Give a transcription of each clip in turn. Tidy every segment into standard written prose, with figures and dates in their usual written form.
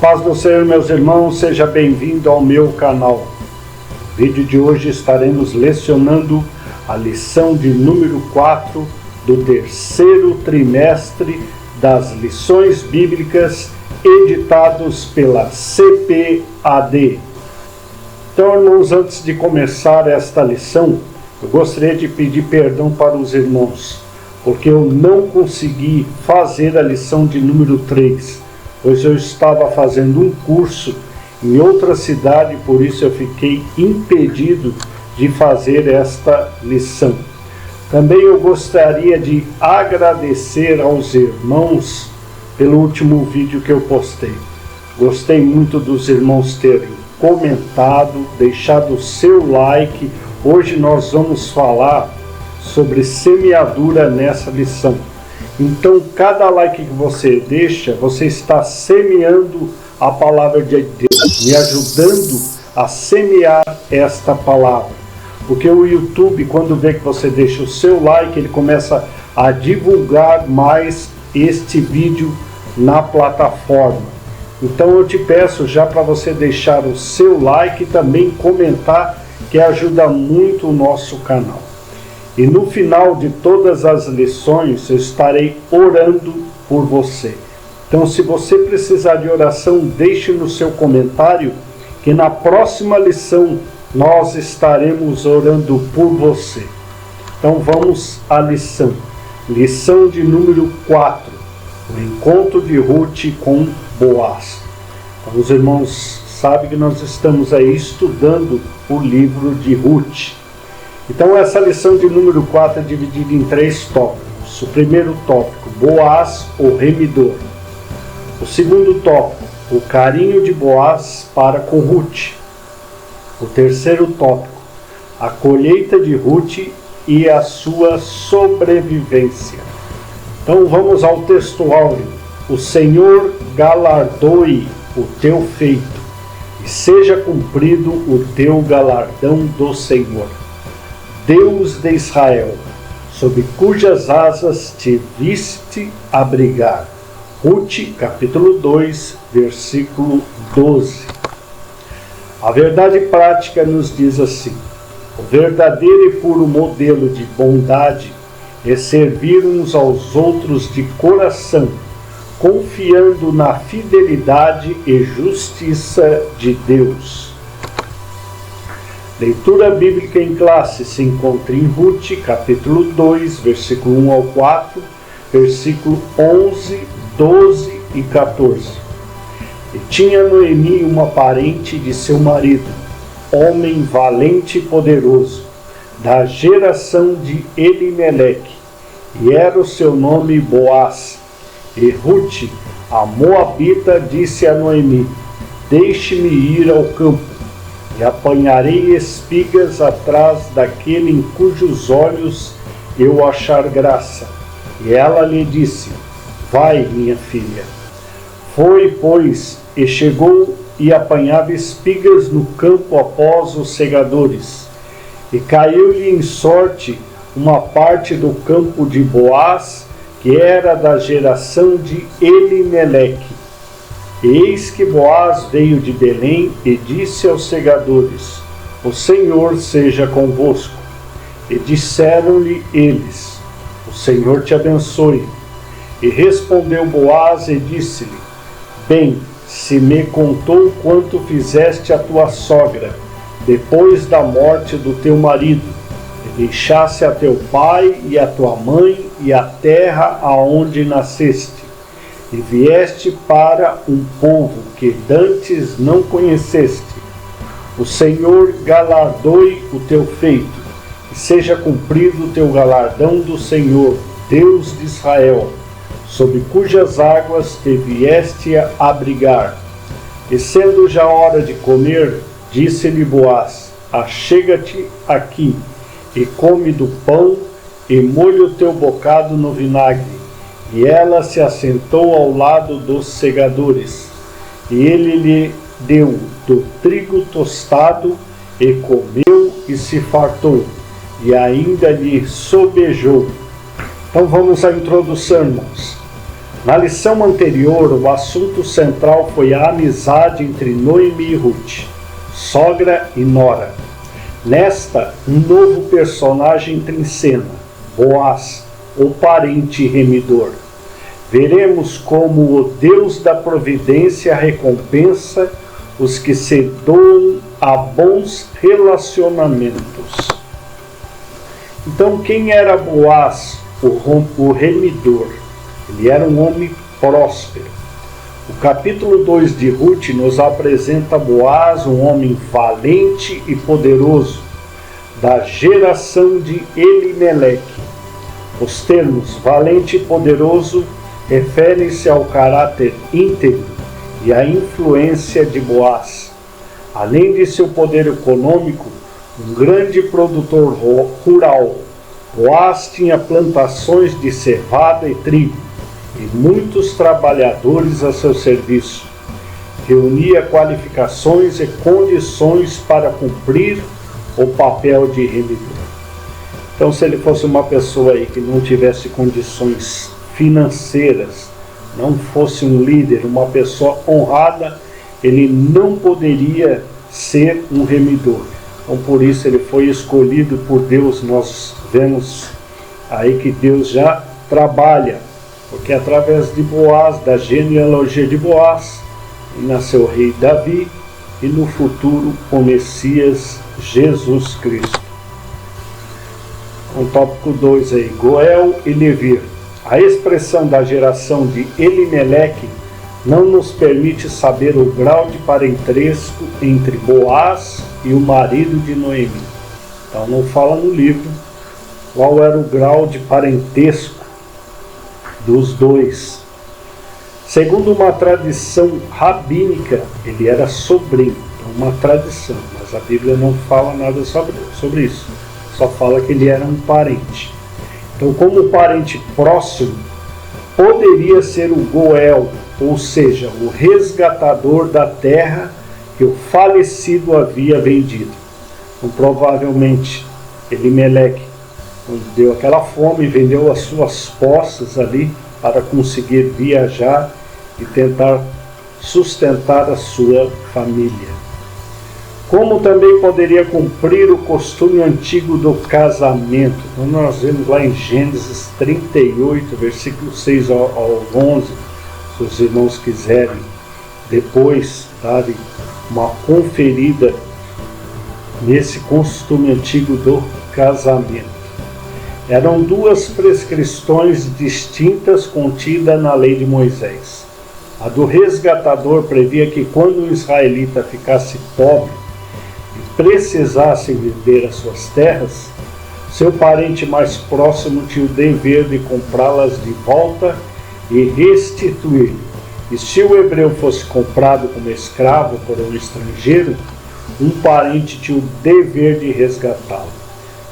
Paz do Senhor, meus irmãos, seja bem-vindo ao meu canal. No vídeo de hoje estaremos lecionando a lição de número 4 do terceiro trimestre das lições bíblicas editados pela CPAD. Então, irmãos, antes de começar esta lição, eu gostaria de pedir perdão para os irmãos, porque eu não consegui fazer a lição de número 3. Pois eu estava fazendo um curso em outra cidade, por isso eu fiquei impedido de fazer esta lição. Também eu gostaria de agradecer aos irmãos pelo último vídeo que eu postei. Gostei muito dos irmãos terem comentado, deixado o seu like. Hoje nós vamos falar sobre semeadura nessa lição. Então, cada like que você deixa, você está semeando a palavra de Deus, me ajudando a semear esta palavra. Porque o YouTube, quando vê que você deixa o seu like, ele começa a divulgar mais este vídeo na plataforma. Então, eu te peço já para você deixar o seu like e também comentar, que ajuda muito o nosso canal. E no final de todas as lições, eu estarei orando por você. Então, se você precisar de oração, deixe no seu comentário, que na próxima lição nós estaremos orando por você. Então, vamos à lição. Lição de número 4. O encontro de Ruth com Boaz. Então, os irmãos sabem que nós estamos aí estudando o livro de Ruth. Então, essa lição de número 4 é dividida em 3 tópicos. O primeiro tópico, Boaz, o remidor. O segundo tópico, o carinho de Boaz para com Ruth. O terceiro tópico, a colheita de Ruth e a sua sobrevivência. Então, vamos ao texto áureo. O Senhor galardoe o teu feito, e seja cumprido o teu galardão do Senhor, Deus de Israel, sob cujas asas te viste abrigar. Ruth, capítulo 2, versículo 12. A verdade prática nos diz assim: o verdadeiro e puro modelo de bondade é servir uns aos outros de coração, confiando na fidelidade e justiça de Deus. Leitura bíblica em classe se encontra em Ruth, capítulo 2, versículo 1 ao 4, versículo 11, 12 e 14. E tinha Noemi uma parente de seu marido, homem valente e poderoso, da geração de Elimeleque, e era o seu nome Boaz. E Ruth, a moabita, disse a Noemi: deixe-me ir ao campo, e apanharei espigas atrás daquele em cujos olhos eu achar graça. E ela lhe disse: vai, minha filha. Foi, pois, e chegou e apanhava espigas no campo após os segadores. E caiu-lhe em sorte uma parte do campo de Boaz, que era da geração de Elimeleque. Eis que Boaz veio de Belém e disse aos segadores: o Senhor seja convosco. E disseram-lhe eles: o Senhor te abençoe. E respondeu Boaz e disse-lhe: bem, se me contou quanto fizeste a tua sogra, depois da morte do teu marido, e deixasse a teu pai e a tua mãe e a terra aonde nasceste, e vieste para um povo que dantes não conheceste. O Senhor galardoe o teu feito, e seja cumprido o teu galardão do Senhor, Deus de Israel, sob cujas águas te vieste a abrigar. E sendo já hora de comer, disse-lhe Boaz: achega-te aqui, e come do pão, e molha o teu bocado no vinagre. E ela se assentou ao lado dos segadores, e ele lhe deu do trigo tostado, e comeu e se fartou, e ainda lhe sobejou. Então vamos à introdução, irmãos. Na lição anterior, o assunto central foi a amizade entre Noemi e Ruth, sogra e nora. Nesta, um novo personagem entra em cena, Boaz, o parente remidor. Veremos como o Deus da providência recompensa os que se doam a bons relacionamentos. Então, quem era Boaz, o remidor? Ele era um homem próspero. O capítulo 2 de Ruth nos apresenta Boaz, um homem valente e poderoso, da geração de Elimeleque. Os termos valente e poderoso referem-se ao caráter íntegro e à influência de Boaz. Além de seu poder econômico, um grande produtor rural, Boaz tinha plantações de cevada e trigo e muitos trabalhadores a seu serviço. Reunia qualificações e condições para cumprir o papel de remidor. Então, se ele fosse uma pessoa aí que não tivesse condições financeiras, não fosse um líder, uma pessoa honrada, ele não poderia ser um remidor. Então, por isso ele foi escolhido por Deus. Nós vemos aí que Deus já trabalha, porque através de Boaz, da genealogia de Boaz, nasceu o rei Davi e no futuro o Messias Jesus Cristo. O tópico 2 aí, Goel e Levi. A expressão da geração de Elimeleque não nos permite saber o grau de parentesco entre Boaz e o marido de Noemi. Então não fala no livro qual era o grau de parentesco dos dois. Segundo uma tradição rabínica, ele era sobrinho. É uma tradição, mas a Bíblia não fala nada sobre isso. Só fala que ele era um parente. Então, como parente próximo, poderia ser o Goel, ou seja, o resgatador da terra que o falecido havia vendido. Então, provavelmente, Elimeleque, quando deu aquela fome, vendeu as suas posses ali para conseguir viajar e tentar sustentar a sua família. Como também poderia cumprir o costume antigo do casamento. Então nós vemos lá em Gênesis 38, versículos 6 ao 11, se os irmãos quiserem depois darem uma conferida nesse costume antigo do casamento. Eram duas prescrições distintas contidas na lei de Moisés. A do resgatador previa que quando o israelita ficasse pobre e precisasse vender as suas terras, seu parente mais próximo tinha o dever de comprá-las de volta e restituir. E se o hebreu fosse comprado como escravo por um estrangeiro, um parente tinha o dever de resgatá-lo.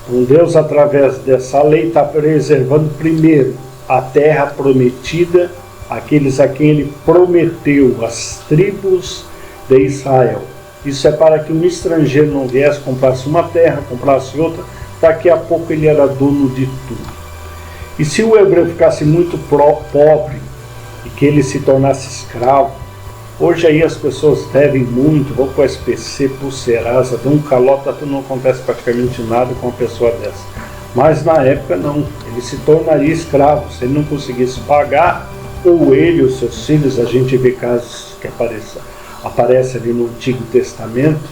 Então Deus, através dessa lei, está preservando primeiro a terra prometida, aqueles a quem ele prometeu, as tribos de Israel. Isso é para que um estrangeiro não viesse, comprasse uma terra, comprasse outra, daqui a pouco ele era dono de tudo. E se o hebreu ficasse muito pobre e que ele se tornasse escravo, hoje aí as pessoas devem muito, vão para o SPC, para o Serasa, dão um calota, não acontece praticamente nada com uma pessoa dessa. Mas na época não, ele se tornaria escravo, se ele não conseguisse pagar, ou ele ou seus filhos. A gente vê casos que aparece ali no Antigo Testamento,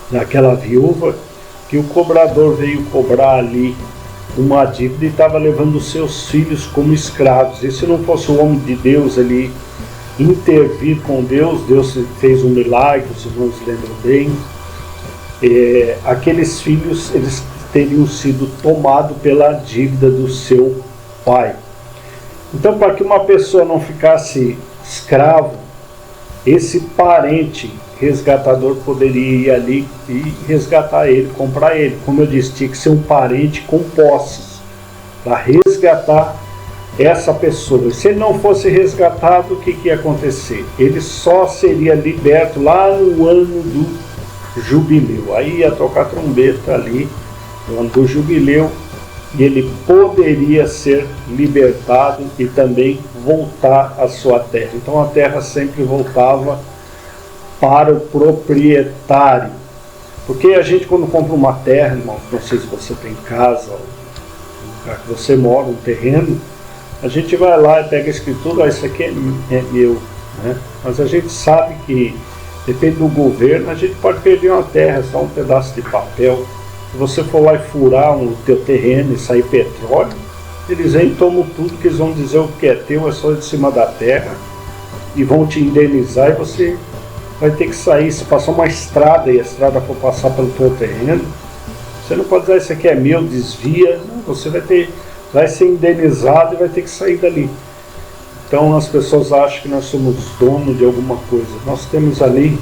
daquela viúva, que o cobrador veio cobrar ali uma dívida e estava levando os seus filhos como escravos. E se não fosse o homem de Deus ali intervir com Deus, Deus fez um milagre, os irmãos lembram bem, aqueles filhos eles teriam sido tomados pela dívida do seu pai. Então, para que uma pessoa não ficasse escravo, esse parente resgatador poderia ir ali e resgatar ele, comprar ele. Como eu disse, tinha que ser um parente com posses para resgatar essa pessoa. E se ele não fosse resgatado, o que ia acontecer? Ele só seria liberto lá no ano do jubileu. Aí ia tocar trombeta ali, no ano do jubileu, e ele poderia ser libertado e também voltar à sua terra. Então a terra sempre voltava para o proprietário. Porque a gente, quando compra uma terra, irmão, não sei se você tem casa, ou um lugar que você mora, um terreno, a gente vai lá e pega a escritura, isso aqui é meu, né? Mas a gente sabe que, depende do governo, a gente pode perder uma terra, só um pedaço de papel. Se você for lá e furar o teu terreno e sair petróleo, eles vêm e tomam tudo, que eles vão dizer o que é teu, é só de cima da terra, e vão te indenizar, e você vai ter que sair. Se passar uma estrada e a estrada for passar pelo teu terreno, você não pode dizer isso aqui é meu, desvia. Não, você vai ser indenizado e vai ter que sair dali. Então as pessoas acham que nós somos donos de alguma coisa. Nós temos ali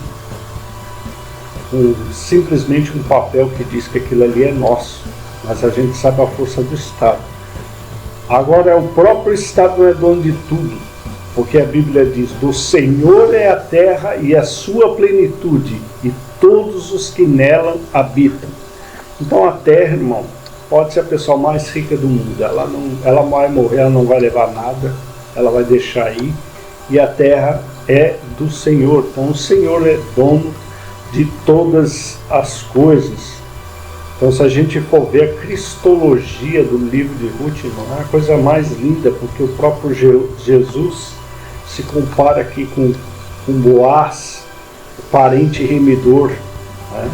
simplesmente um papel que diz que aquilo ali é nosso, mas a gente sabe a força do Estado. Agora, o próprio Estado não é dono de tudo, porque a Bíblia diz: do Senhor é a terra e a sua plenitude, e todos os que nela habitam. Então a terra, irmão, pode ser a pessoa mais rica do mundo, ela vai morrer, ela não vai levar nada, ela vai deixar aí, e a terra é do Senhor. Então o Senhor é dono de todas as coisas. Então, se a gente for ver a cristologia do livro de Ruth, irmão, é a coisa mais linda, porque o próprio Jesus se compara aqui com Boaz, o parente remidor, né?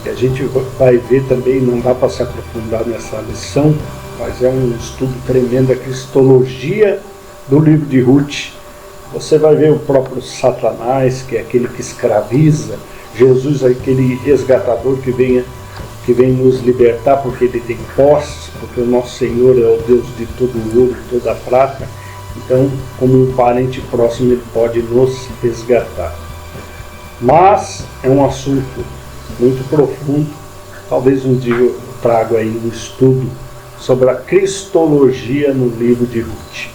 E a gente vai ver também, não dá para se aprofundar nessa lição, mas é um estudo tremendo, a cristologia do livro de Ruth. Você vai ver o próprio Satanás, que é aquele que escraviza, Jesus, aquele resgatador que vem nos libertar, porque ele tem posses, porque o nosso Senhor é o Deus de todo o ouro e toda a prata. Então, como um parente próximo, ele pode nos resgatar. Mas é um assunto muito profundo. Talvez um dia eu trago aí um estudo sobre a cristologia no livro de Ruth.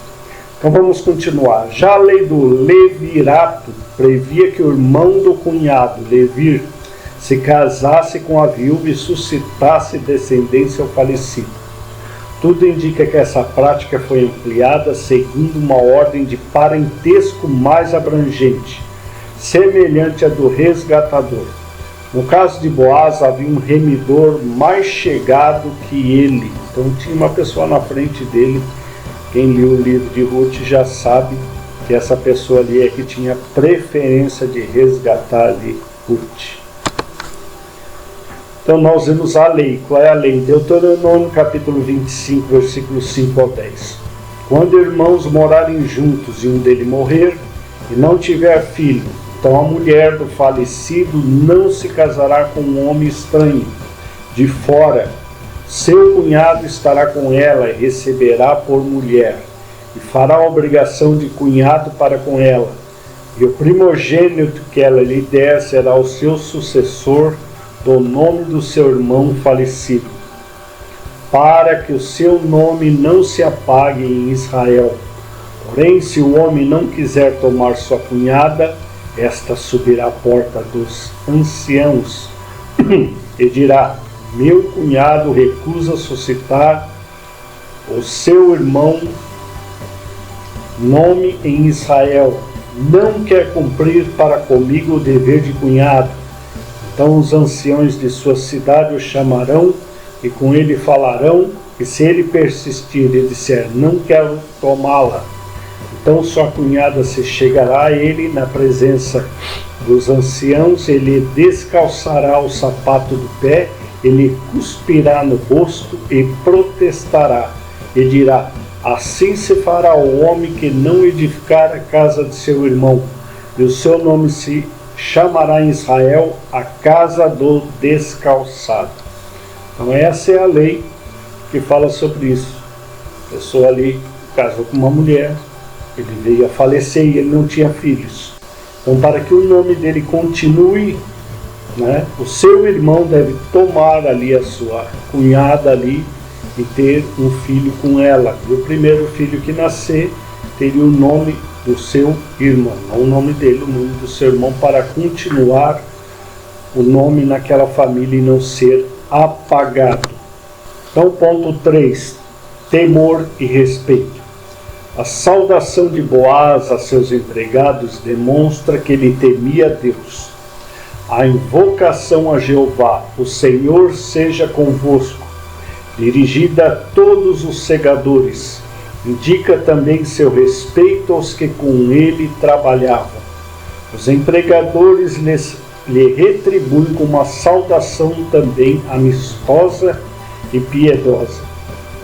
Então vamos continuar. Já a lei do levirato previa que o irmão do cunhado, levir, se casasse com a viúva e suscitasse descendência ao falecido. Tudo indica que essa prática foi ampliada segundo uma ordem de parentesco mais abrangente, semelhante à do resgatador. No caso de Boaz, havia um remidor mais chegado que ele. Então tinha uma pessoa na frente dele. Quem leu o livro de Ruth já sabe que essa pessoa ali é que tinha preferência de resgatar ali Ruth. Então nós vemos a lei. Qual é a lei? Deuteronômio capítulo 25, versículos 5 ao 10. Quando irmãos morarem juntos e um deles morrer e não tiver filho, então a mulher do falecido não se casará com um homem estranho de fora. Seu cunhado estará com ela e receberá por mulher, e fará a obrigação de cunhado para com ela. E o primogênito que ela lhe der será o seu sucessor do nome do seu irmão falecido, para que o seu nome não se apague em Israel. Porém, se o homem não quiser tomar sua cunhada, esta subirá à porta dos anciãos e dirá: meu cunhado recusa suscitar o seu irmão nome em Israel, não quer cumprir para comigo o dever de cunhado. Então os anciãos de sua cidade o chamarão e com ele falarão, e se ele persistir e disser não quero tomá-la, então sua cunhada se chegará a ele na presença dos anciãos, ele descalçará o sapato do pé, ele cuspirá no rosto e protestará, e dirá: assim se fará o homem que não edificar a casa de seu irmão, e o seu nome se chamará em Israel a casa do descalçado. Então essa é a lei que fala sobre isso. A pessoa ali casou com uma mulher, ele veio a falecer e ele não tinha filhos. Então, para que o nome dele continue, né, o seu irmão deve tomar ali a sua cunhada ali e ter um filho com ela. E o primeiro filho que nascer teria o nome do seu irmão, não o nome dele, o nome do seu irmão, para continuar o nome naquela família e não ser apagado. Então, ponto 3, temor e respeito. A saudação de Boaz a seus empregados demonstra que ele temia Deus. A invocação a Jeová, o Senhor seja convosco, dirigida a todos os segadores, indica também seu respeito aos que com ele trabalhavam. Os empregadores lhe retribuem com uma saudação também amistosa e piedosa.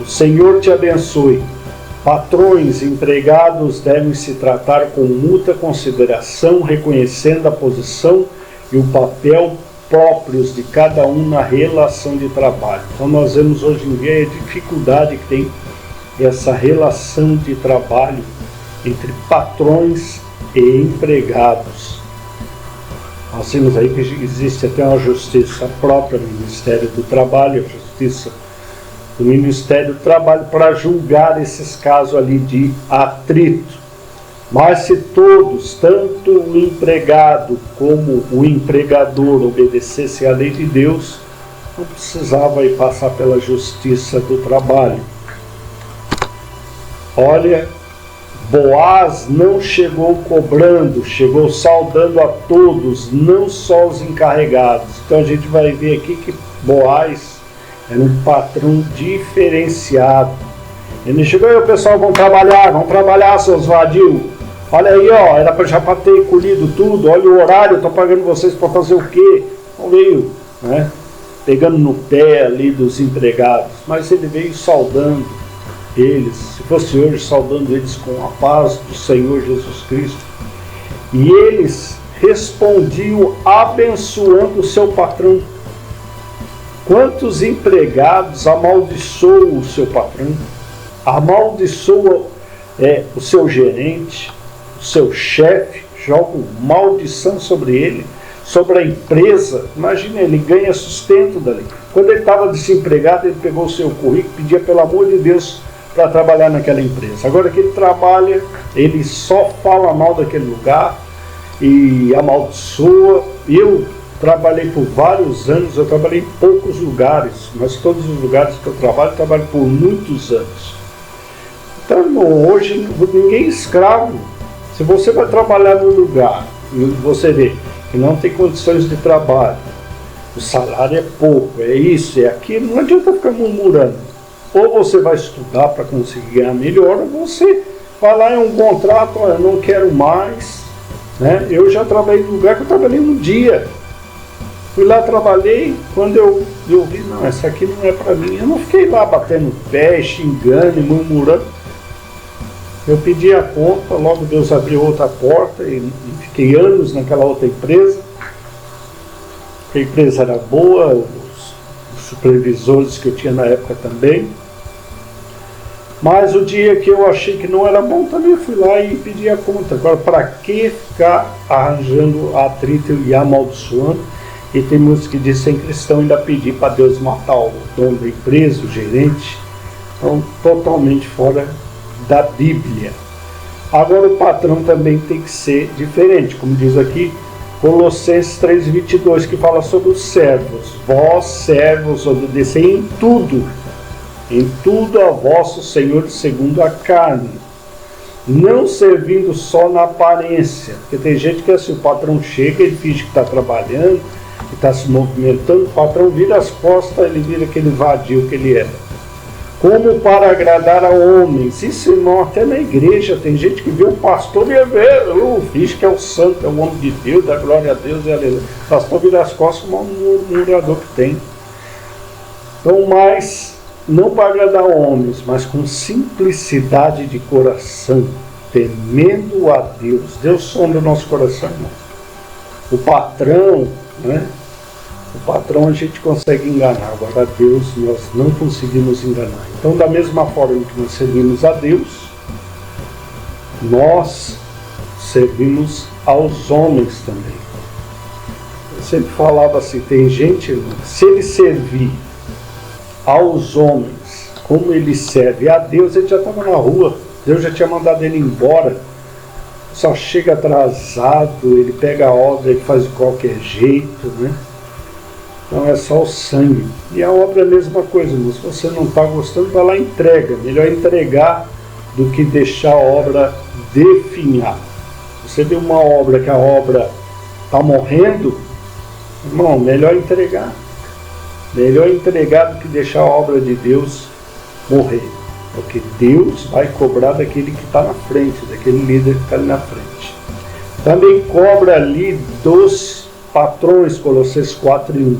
O Senhor te abençoe. Patrões e empregados devem se tratar com muita consideração, reconhecendo a posição e o papel próprios de cada um na relação de trabalho. Então nós vemos hoje em dia a dificuldade que tem essa relação de trabalho entre patrões e empregados. Nós vemos aí que existe até uma justiça própria no Ministério do Trabalho, a justiça do Ministério do Trabalho, para julgar esses casos ali de atrito. Mas se todos, tanto o empregado como o empregador, obedecessem à lei de Deus, não precisava aí passar pela justiça do trabalho. Olha, Boaz não chegou cobrando, chegou saudando a todos, não só os encarregados. Então a gente vai ver aqui que Boaz era um patrão diferenciado. Ele chegou e o pessoal, vão trabalhar, seus vadios. Olha aí, ó, era já para ter colhido tudo, olha o horário, estou pagando vocês para fazer o quê? Não veio, né, pegando no pé ali dos empregados, mas ele veio saudando eles, se fosse hoje, saudando eles com a paz do Senhor Jesus Cristo. E eles respondiam abençoando o seu patrão. Quantos empregados amaldiçoam o seu patrão? Amaldiçoam o seu gerente, o seu chefe, jogam maldição sobre ele, sobre a empresa. Imagina, ele ganha sustento dali. Quando ele estava desempregado, ele pegou o seu currículo e pedia pelo amor de Deus para trabalhar naquela empresa. Agora que ele trabalha, ele só fala mal daquele lugar e amaldiçoa. Eu trabalhei por vários anos, eu trabalhei em poucos lugares, mas todos os lugares que eu trabalho por muitos anos. Então hoje ninguém é escravo. Se você vai trabalhar num lugar e você vê que não tem condições de trabalho, o salário é pouco, é isso, é aquilo, não adianta ficar murmurando. Ou você vai estudar para conseguir ganhar melhor, ou você vai lá em um contrato, olha, não quero mais, né? Eu já trabalhei em lugar que eu trabalhei um dia. Fui lá, trabalhei, quando eu vi, não, essa aqui não é para mim. Eu não fiquei lá batendo pé, xingando e murmurando. Eu pedi a conta, logo Deus abriu outra porta e fiquei anos naquela outra empresa. A empresa era boa, os supervisores que eu tinha na época também. Mas o dia que eu achei que não era bom, também eu fui lá e pedi a conta. Agora, para que ficar arranjando atrito e amaldiçoando? E tem muitos que dizem cristão ainda pedir para Deus matar o dono da empresa, o gerente. Então, totalmente fora da Bíblia. Agora, o patrão também tem que ser diferente, como diz aqui Colossenses 3:22, que fala sobre os servos. Vós, servos, obedecei em tudo a vosso Senhor segundo a carne, não servindo só na aparência. Porque tem gente que assim, o patrão chega, ele finge que está trabalhando, que está se movimentando, o patrão vira as costas, ele vira aquele vadio que ele era. Como para agradar a homens. Isso, irmão, até na igreja tem gente que vê o pastor e vê, finge que é o santo, é o homem de Deus, da glória a Deus e aleluia. O pastor vira as costas como um murmurador que tem. Então, mas não para agradar homens, mas com simplicidade de coração, temendo a Deus. Deus sonda o nosso coração, irmão. O patrão, né? O patrão a gente consegue enganar, agora a Deus nós não conseguimos enganar. Então, da mesma forma que nós servimos a Deus, nós servimos aos homens também. Eu sempre falava assim, tem gente, irmão, se ele servir aos homens como ele serve a Deus, ele já estava na rua, Deus já tinha mandado ele embora. Só chega atrasado, ele pega a obra, ele faz de qualquer jeito, né? Não é só o sangue. E a obra é a mesma coisa, mas se você não está gostando, vai lá e entrega. Melhor entregar do que deixar a obra definhar. Você vê uma obra que a obra está morrendo, irmão, melhor entregar. Melhor entregar do que deixar a obra de Deus morrer. Porque Deus vai cobrar daquele que está na frente, daquele líder que está ali na frente. Também cobra ali dos patrões, Colossenses 4:1.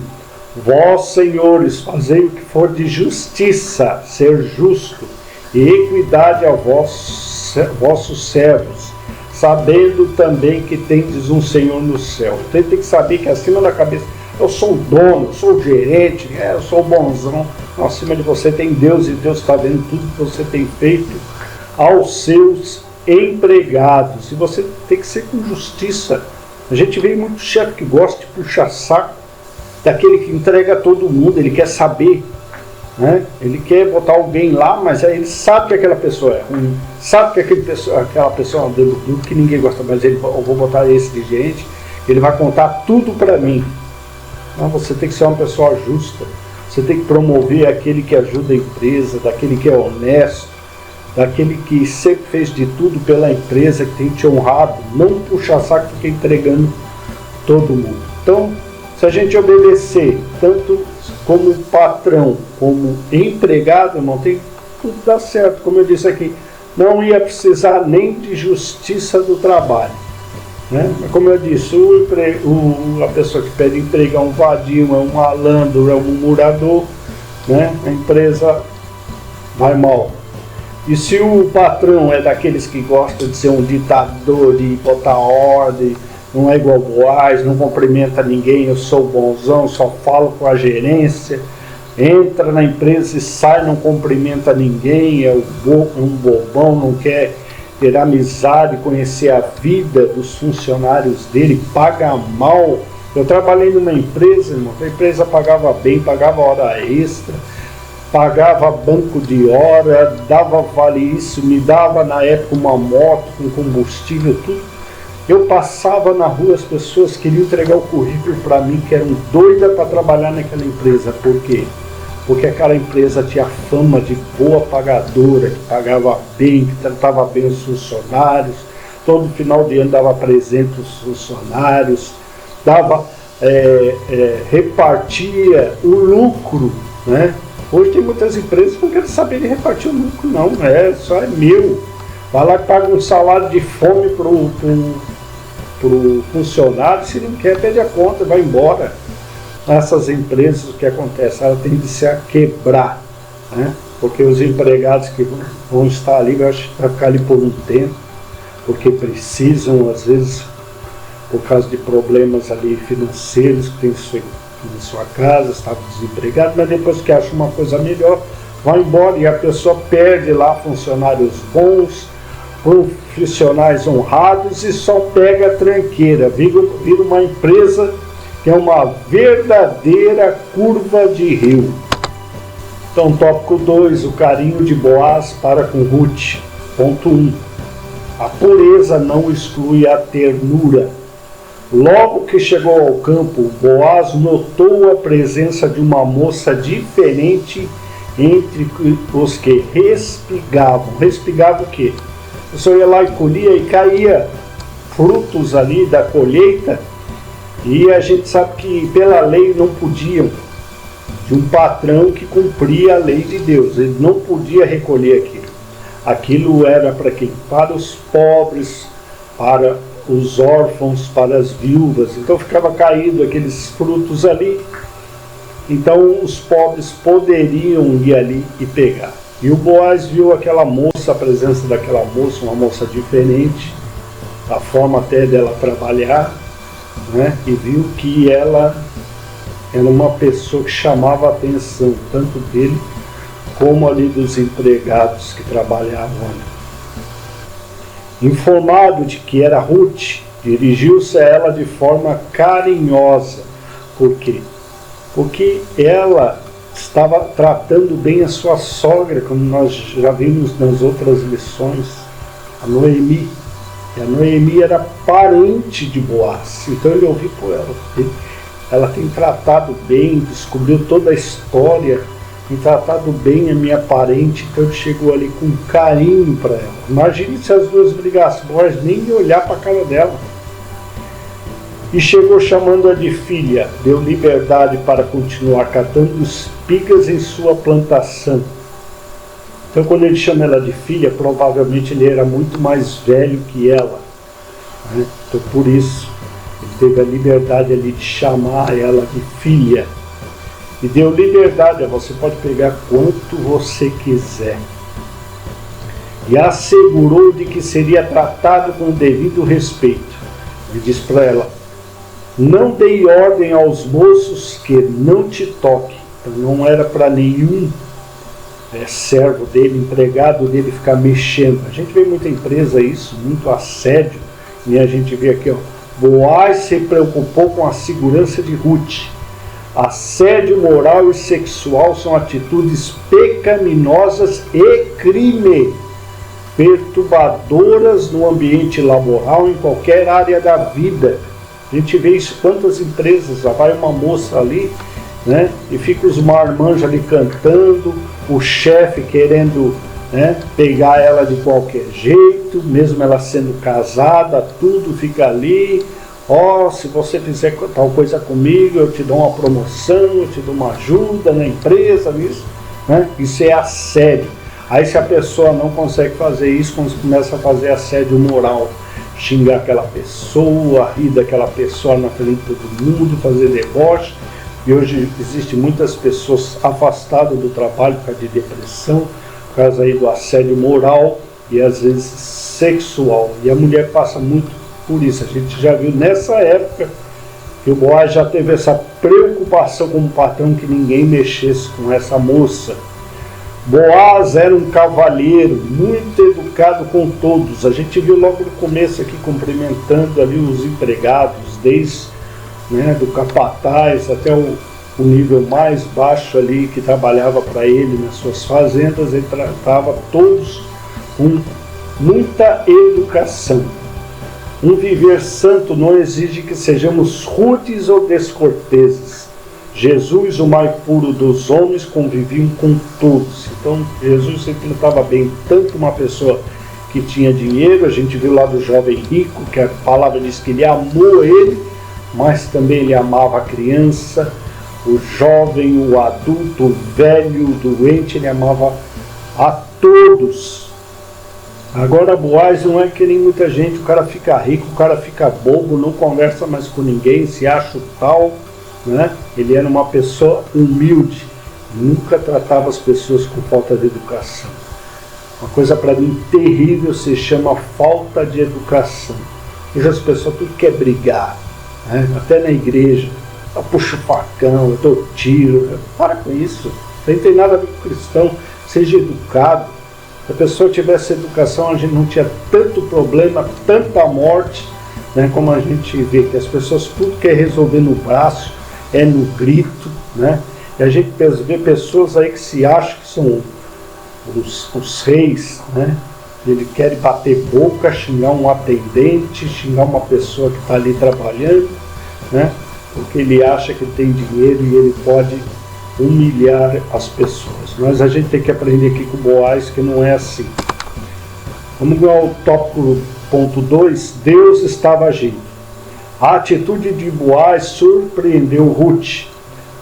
Vós, senhores, fazei o que for de justiça, ser justo, e equidade a vossos servos, sabendo também que tendes um Senhor no céu. Então ele tem que saber que acima da cabeça, eu sou o dono, eu sou o gerente, eu sou o bonzão. Não, acima de você tem Deus, e Deus está vendo tudo que você tem feito aos seus empregados. E você tem que ser com justiça. A gente vê muito chefe que gosta de puxar saco, daquele que entrega a todo mundo, ele quer saber, né? Ele quer botar alguém lá, mas aí ele sabe que aquela pessoa é ruim, sabe que aquela pessoa é um dedo duro, que ninguém gosta, mas eu vou botar esse de gente, ele vai contar tudo para mim. Não, você tem que ser uma pessoa justa, você tem que promover aquele que ajuda a empresa, daquele que é honesto, daquele que sempre fez de tudo pela empresa, que tem te honrado, não puxar saco e ficar entregando todo mundo. Então, se a gente obedecer, tanto como patrão, como empregado, irmão, tem tudo dá certo. Como eu disse aqui, não ia precisar nem de justiça do trabalho, né? Mas como eu disse, a pessoa que pede emprego é um vadio, é um malandro, é um murmurador, né? A empresa vai mal. E se o patrão é daqueles que gostam de ser um ditador, de botar ordem, não é igual Boaz, não cumprimenta ninguém, eu sou bonzão, só falo com a gerência, entra na empresa e sai, não cumprimenta ninguém, é um bobão, não quer ter amizade, conhecer a vida dos funcionários dele, paga mal. Eu trabalhei numa empresa, irmão, a empresa pagava bem, pagava hora extra, pagava banco de hora, dava vale isso, me dava na época uma moto com combustível, tudo. Eu passava na rua, as pessoas queriam entregar o currículo para mim, que eram doidas para trabalhar naquela empresa. Por quê? Porque aquela empresa tinha fama de boa pagadora, que pagava bem, que tratava bem os funcionários, todo final de ano dava presente aos funcionários, repartia o lucro, né? Hoje tem muitas empresas que não querem saber de repartir o lucro, não, só é meu. Vai lá e paga um salário de fome pro funcionário, se não quer, pede a conta, vai embora. Essas empresas, o que acontece? Elas tendem a quebrar, né? Porque os empregados que vão estar ali, vai ficar ali por um tempo, porque precisam, às vezes, por causa de problemas ali financeiros, que tem em sua casa, estava desempregado, mas depois que acha uma coisa melhor, vai embora, e a pessoa perde lá funcionários bons, profissionais honrados, e só pega a tranqueira, vira uma empresa que é uma verdadeira curva de rio. Então, tópico 2, o carinho de Boaz para com Ruth. Ponto 1. A pureza não exclui a ternura. Logo que chegou ao campo, Boaz notou a presença de uma moça diferente entre os que respigavam. Respigavam o quê? O senhor ia lá e colhia e caía frutos ali da colheita, e a gente sabe que pela lei não podiam, de um patrão que cumpria a lei de Deus, ele não podia recolher aquilo. Aquilo era para quem? Para os pobres, para os órfãos, para as viúvas. Então ficava caído aqueles frutos ali, então os pobres poderiam ir ali e pegar. E o Boaz viu aquela moça, a presença daquela moça, uma moça diferente, a forma até dela trabalhar, né? E viu que ela era uma pessoa que chamava a atenção, tanto dele como ali dos empregados que trabalhavam ali. Informado de que era Ruth, dirigiu-se a ela de forma carinhosa. Por quê? Porque ela estava tratando bem a sua sogra, como nós já vimos nas outras lições, a Noemi. E a Noemi era parente de Boaz, então ele ouviu por ela. ela tem tratado bem, descobriu toda a história, tem tratado bem a minha parente, então ele chegou ali com carinho para ela. Imagine se as duas brigassem, Boaz nem ia olhar para a cara dela. E chegou chamando-a de filha, deu liberdade para continuar catando espigas em sua plantação. Então quando ele chama ela de filha, provavelmente ele era muito mais velho que ela, né? Então por isso ele teve a liberdade ali de chamar ela de filha. E deu liberdade, você pode pegar quanto você quiser. E assegurou de que seria tratado com o devido respeito. Ele diz para ela: não dei ordem aos moços que não te toque. Então não era para nenhum servo dele, empregado dele ficar mexendo. A gente vê muita empresa isso, muito assédio. E a gente vê aqui, ó, Boaz se preocupou com a segurança de Ruth. Assédio moral e sexual são atitudes pecaminosas e crime, perturbadoras no ambiente laboral em qualquer área da vida. A gente vê isso em quantas empresas, já vai uma moça ali, né, e fica os marmanjos ali cantando, o chefe querendo, né, pegar ela de qualquer jeito, mesmo ela sendo casada, tudo fica ali. Ó, se você fizer tal coisa comigo, eu te dou uma promoção, eu te dou uma ajuda na empresa, isso, né? Isso é assédio. Aí se a pessoa não consegue fazer isso, começa a fazer assédio moral, xingar aquela pessoa, rir daquela pessoa na frente de todo mundo, fazer deboche. E hoje existem muitas pessoas afastadas do trabalho por causa de depressão, por causa aí do assédio moral e às vezes sexual. E a mulher passa muito por isso. A gente já viu nessa época que o Boaz já teve essa preocupação como patrão que ninguém mexesse com essa moça. Boaz era um cavalheiro, muito educado com todos. A gente viu logo no começo aqui cumprimentando ali os empregados, desde, né, do capataz até o nível mais baixo ali que trabalhava para ele nas suas fazendas. Ele tratava todos com muita educação. Um viver santo não exige que sejamos rudes ou descorteses. Jesus, o mais puro dos homens, convivia com todos. Então, Jesus sempre tratava bem tanto uma pessoa que tinha dinheiro, a gente viu lá do jovem rico, que a palavra diz que ele amou ele, mas também ele amava a criança, o jovem, o adulto, o velho, o doente, ele amava a todos. Agora Boaz não é que nem muita gente, o cara fica rico, o cara fica bobo, não conversa mais com ninguém, se acha o tal, né? Ele era uma pessoa humilde, nunca tratava as pessoas com falta de educação. Uma coisa para mim terrível se chama falta de educação. Hoje as pessoas tudo quer brigar, né? Até na igreja, eu puxo o facão, eu dou tiro, para com isso, não tem nada a ver com cristão, seja educado. Se a pessoa tivesse educação, a gente não tinha tanto problema, tanta morte, né, como a gente vê, que as pessoas tudo quer resolver no braço, é no grito, né? E a gente vê pessoas aí que se acham que são os reis, né? Ele quer bater boca, xingar um atendente, xingar uma pessoa que está ali trabalhando, né? Porque ele acha que tem dinheiro e ele pode humilhar as pessoas. Mas a gente tem que aprender aqui com o Boaz que não é assim. Vamos ao tópico ponto 2. Deus estava agindo. A atitude de Boaz surpreendeu Ruth.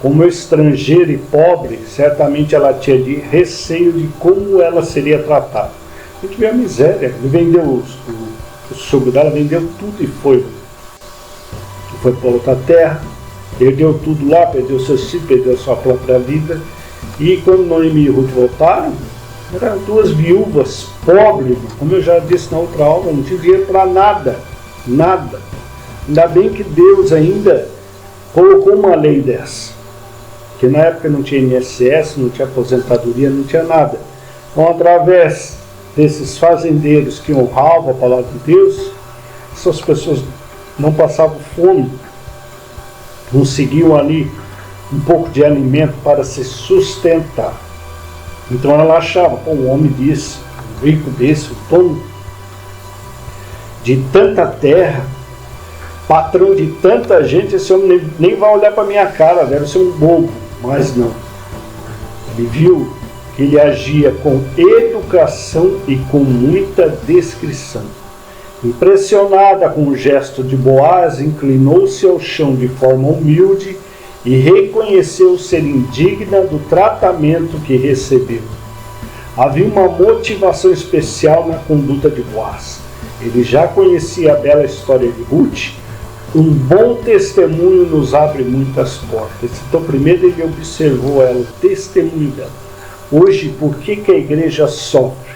Como estrangeira e pobre, certamente ela tinha de receio de como ela seria tratada. A gente vê a miséria. Ele vendeu o sogro dela, vendeu tudo e foi para outra terra. Perdeu tudo lá, perdeu seus filhos, perdeu sua própria vida. E quando Noemi e Ruth voltaram, eram duas viúvas pobres, como eu já disse na outra aula, não tinha dinheiro para nada, nada. Ainda bem que Deus ainda colocou uma lei dessa, que na época não tinha INSS, não tinha aposentadoria, não tinha nada. Então, através desses fazendeiros que honravam a palavra de Deus, essas pessoas não passavam fome, conseguiam ali um pouco de alimento para se sustentar. Então ela achava, pô, um homem desse, um rico desse, um dono de tanta terra, patrão de tanta gente, esse homem nem vai olhar para minha cara, deve ser um bobo. Mas não. Ele viu que ele agia com educação e com muita descrição. Impressionada com o gesto de Boaz, inclinou-se ao chão de forma humilde e reconheceu ser indigna do tratamento que recebeu. Havia uma motivação especial na conduta de Boaz. Ele já conhecia a bela história de Ruth. Um bom testemunho nos abre muitas portas. Então, primeiro ele observou ela, o testemunho dela. Hoje, por que a igreja sofre?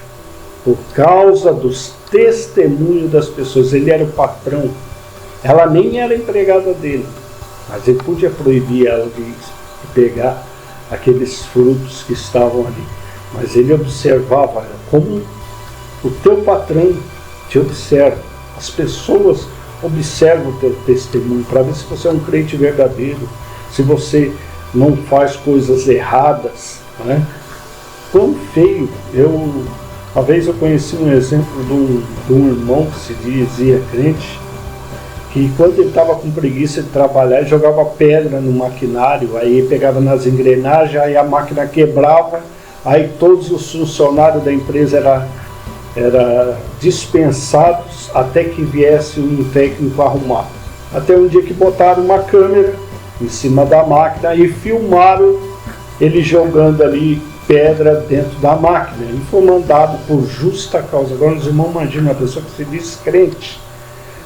Por causa dos testemunhos das pessoas. Ele era o patrão. Ela nem era empregada dele. Mas ele podia proibir ela de pegar aqueles frutos que estavam ali. Mas ele observava ela como o teu patrão te observa. As pessoas observam o teu testemunho para ver se você é um crente verdadeiro, se você não faz coisas erradas, né? Quão feio. Uma vez eu conheci um exemplo de um irmão que se dizia crente, que quando ele estava com preguiça de trabalhar, ele jogava pedra no maquinário, aí pegava nas engrenagens, aí a máquina quebrava, aí todos os funcionários da empresa eram dispensados até que viesse um técnico arrumar. Até um dia que botaram uma câmera em cima da máquina e filmaram ele jogando ali pedra dentro da máquina. Ele foi mandado por justa causa. Agora os irmãos imaginam uma pessoa que se diz crente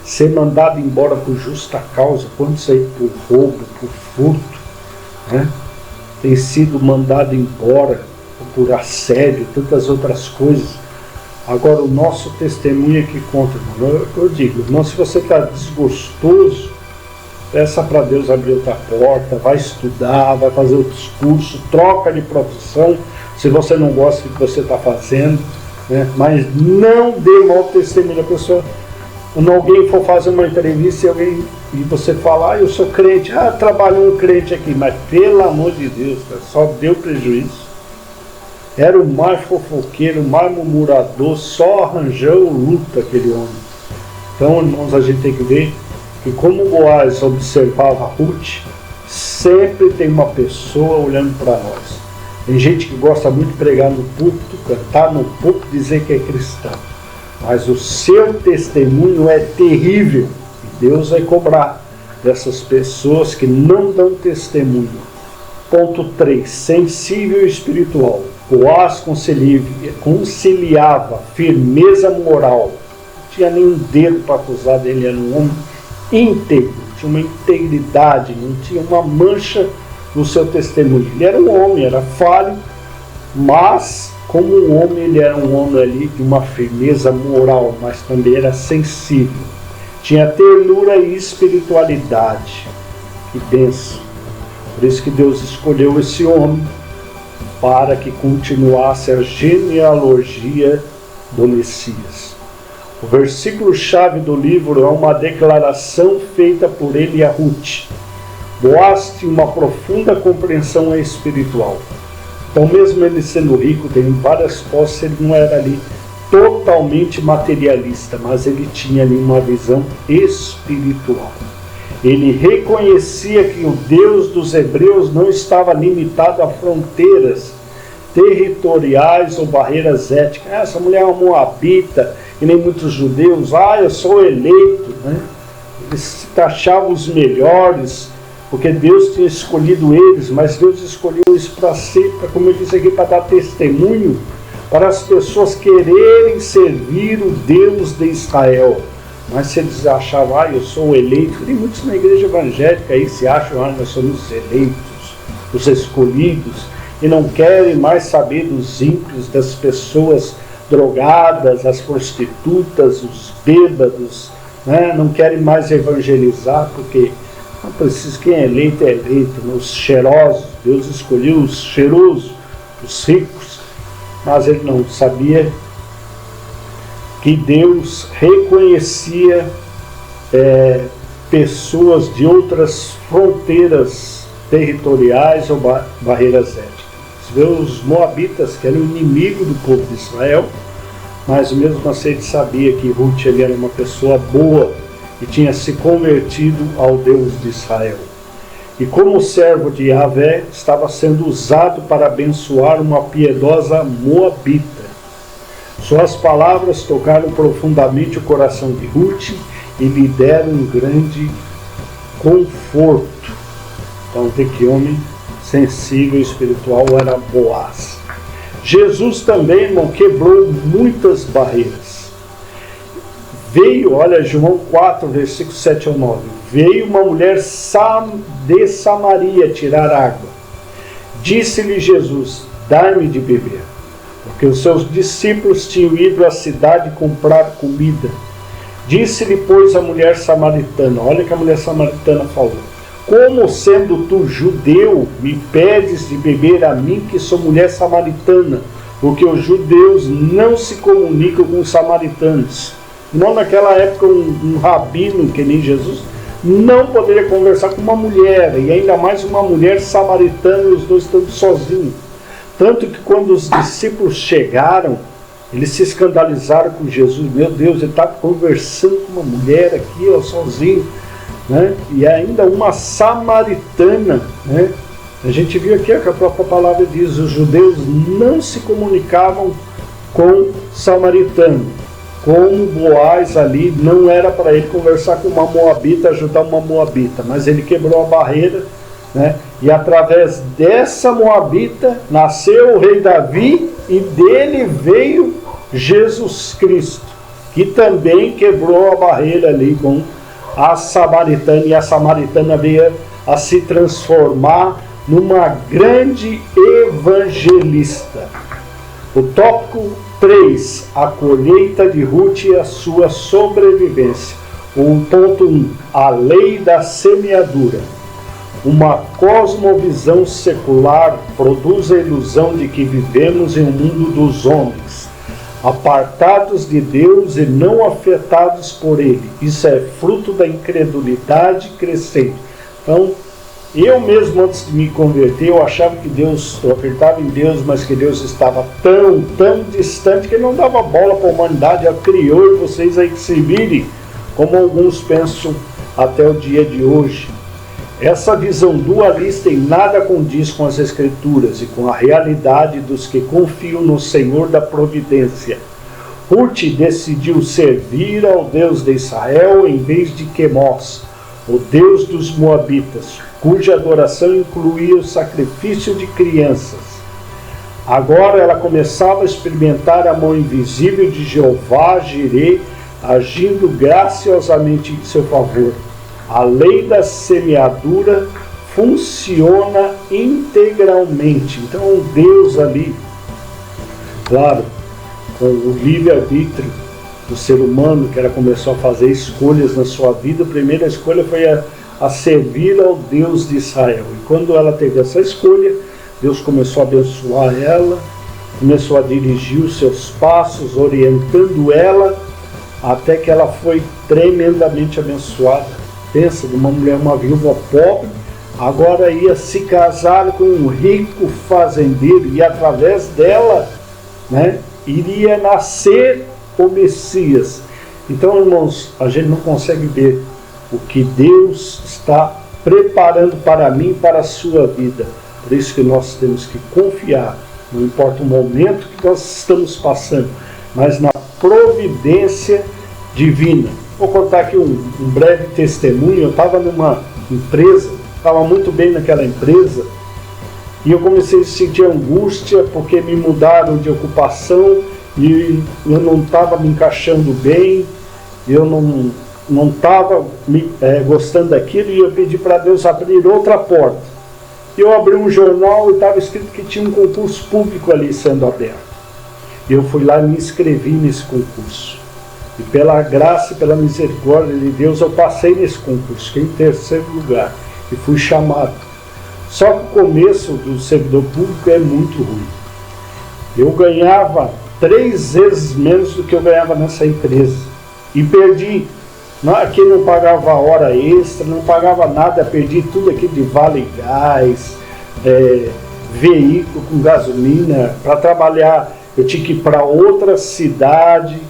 ser mandado embora por justa causa, quando sair por roubo, por furto, né? Tem sido mandado embora por assédio, tantas outras coisas. Agora o nosso testemunho é que conta, irmão. Eu digo, irmão, se você está desgostoso, peça para Deus abrir outra porta, vai estudar, vai fazer outros cursos, troca de profissão, se você não gosta do que você está fazendo, né? Mas não dê mau testemunho. A pessoa, quando alguém for fazer uma entrevista e você falar, eu sou crente, trabalhou um crente aqui, mas pelo amor de Deus, cara, só deu prejuízo. Era o mais fofoqueiro, o mais murmurador, só arranjou luta aquele homem. Então, irmãos, a gente tem que ver que como Boaz observava Ruth, sempre tem uma pessoa olhando para nós. Tem gente que gosta muito de pregar no púlpito, cantar no púlpito, dizer que é cristão. Mas o seu testemunho é terrível. E Deus vai cobrar dessas pessoas que não dão testemunho. Ponto 3. Sensível e espiritual. Boaz conciliava firmeza moral. Não tinha nenhum dedo para acusar dele, era um homem íntegro, tinha uma integridade, não tinha uma mancha no seu testemunho. Ele era um homem, era falho, mas como um homem, ele era um homem ali de uma firmeza moral, mas também era sensível. Tinha ternura e espiritualidade. Que bênção. Por isso que Deus escolheu esse homem para que continuasse a genealogia do Messias. O versículo-chave do livro é uma declaração feita por ele a Ruth. Boaz tinha uma profunda compreensão espiritual. Então, mesmo ele sendo rico, tendo várias posses, ele não era ali totalmente materialista, mas ele tinha ali uma visão espiritual. Ele reconhecia que o Deus dos hebreus não estava limitado a fronteiras territoriais ou barreiras étnicas. Essa mulher é uma moabita, e nem muitos judeus, eu sou eleito, né? Eles se achavam os melhores, porque Deus tinha escolhido eles, mas Deus escolheu isso para ser, como eu disse aqui, para dar testemunho, para as pessoas quererem servir o Deus de Israel. Mas se eles achavam, eu sou o eleito, tem muitos na igreja evangélica aí se acham, nós somos os eleitos, os escolhidos, e não querem mais saber dos ímpios, das pessoas drogadas, as prostitutas, os bêbados, né? Não querem mais evangelizar, porque não precisa, quem é eleito, os cheirosos. Deus escolheu os cheirosos, os ricos, mas ele não sabia que Deus reconhecia pessoas de outras fronteiras territoriais ou barreiras étnicas. Você vê os moabitas, que eram o inimigo do povo de Israel, mas mesmo assim ele sabia que Ruth era uma pessoa boa, e tinha se convertido ao Deus de Israel. E como servo de Yahvé, estava sendo usado para abençoar uma piedosa moabita. Suas palavras tocaram profundamente o coração de Ruth e lhe deram um grande conforto. Então, vê que homem sensível e espiritual era Boaz. Jesus também, irmão, quebrou muitas barreiras. Veio, olha, João 4, versículos 7 ao 9. Veio uma mulher de Samaria tirar água. Disse-lhe Jesus: dai-me de beber. Porque os seus discípulos tinham ido à cidade comprar comida. Disse-lhe, pois, a mulher samaritana, olha o que a mulher samaritana falou: como sendo tu judeu, me pedes de beber a mim, que sou mulher samaritana? Porque os judeus não se comunicam com os samaritanos. Não, naquela época, um rabino, que nem Jesus, não poderia conversar com uma mulher, e ainda mais uma mulher samaritana, e os dois estando sozinhos. Tanto que quando os discípulos chegaram, eles se escandalizaram com Jesus. Meu Deus, ele está conversando com uma mulher aqui, ó, sozinho, né? E ainda uma samaritana, né? A gente viu aqui que a própria palavra diz: os judeus não se comunicavam com samaritano. Como Boaz ali, não era para ele conversar com uma moabita, ajudar uma moabita, mas ele quebrou a barreira, né? E através dessa moabita nasceu o rei Davi, e dele veio Jesus Cristo, que também quebrou a barreira ali com a samaritana, e a samaritana veio a se transformar numa grande evangelista. O tópico 3, a colheita de Ruth e a sua sobrevivência. O ponto 1, a lei da semeadura. Uma cosmovisão secular produz a ilusão de que vivemos em um mundo dos homens, apartados de Deus e não afetados por Ele. Isso é fruto da incredulidade crescente. Então, eu mesmo, antes de me converter, eu achava que Deus, eu acreditava em Deus, mas que Deus estava tão distante que Ele não dava bola para a humanidade. Ele criou, e vocês aí que se virem, como alguns pensam até o dia de hoje. Essa visão dualista em nada condiz com as Escrituras e com a realidade dos que confiam no Senhor da providência. Ruth decidiu servir ao Deus de Israel em vez de Quemós, o Deus dos Moabitas, cuja adoração incluía o sacrifício de crianças. Agora ela começava a experimentar a mão invisível de Jeová Jireh, agindo graciosamente em seu favor. A lei da semeadura funciona integralmente. Então Deus ali, claro, com o livre-arbítrio do ser humano, que ela começou a fazer escolhas na sua vida, a primeira escolha foi a servir ao Deus de Israel. E quando ela teve essa escolha, Deus começou a abençoar ela, começou a dirigir os seus passos, orientando ela, até que ela foi tremendamente abençoada. Pensa, de uma mulher, uma viúva pobre, agora ia se casar com um rico fazendeiro, e através dela, né, iria nascer o Messias. Então, irmãos, a gente não consegue ver o que Deus está preparando para mim e para a sua vida. Por isso que nós temos que confiar, não importa o momento que nós estamos passando, mas na providência divina. Vou contar aqui um breve testemunho. Eu estava numa empresa, estava muito bem naquela empresa, e eu comecei a sentir angústia porque me mudaram de ocupação e eu não estava me encaixando bem, eu não estava gostando daquilo, e eu pedi para Deus abrir outra porta. Eu abri um jornal e estava escrito que tinha um concurso público ali sendo aberto. Eu fui lá e me inscrevi nesse concurso. E pela graça e pela misericórdia de Deus, eu passei nesse concurso, fiquei em terceiro lugar e fui chamado. Só que o começo do servidor público é muito ruim. Eu ganhava 3 vezes menos do que eu ganhava nessa empresa. E perdi. Aqui não pagava hora extra, não pagava nada, perdi tudo aqui de vale gás, veículo com gasolina. Para trabalhar, eu tinha que ir para outra cidade,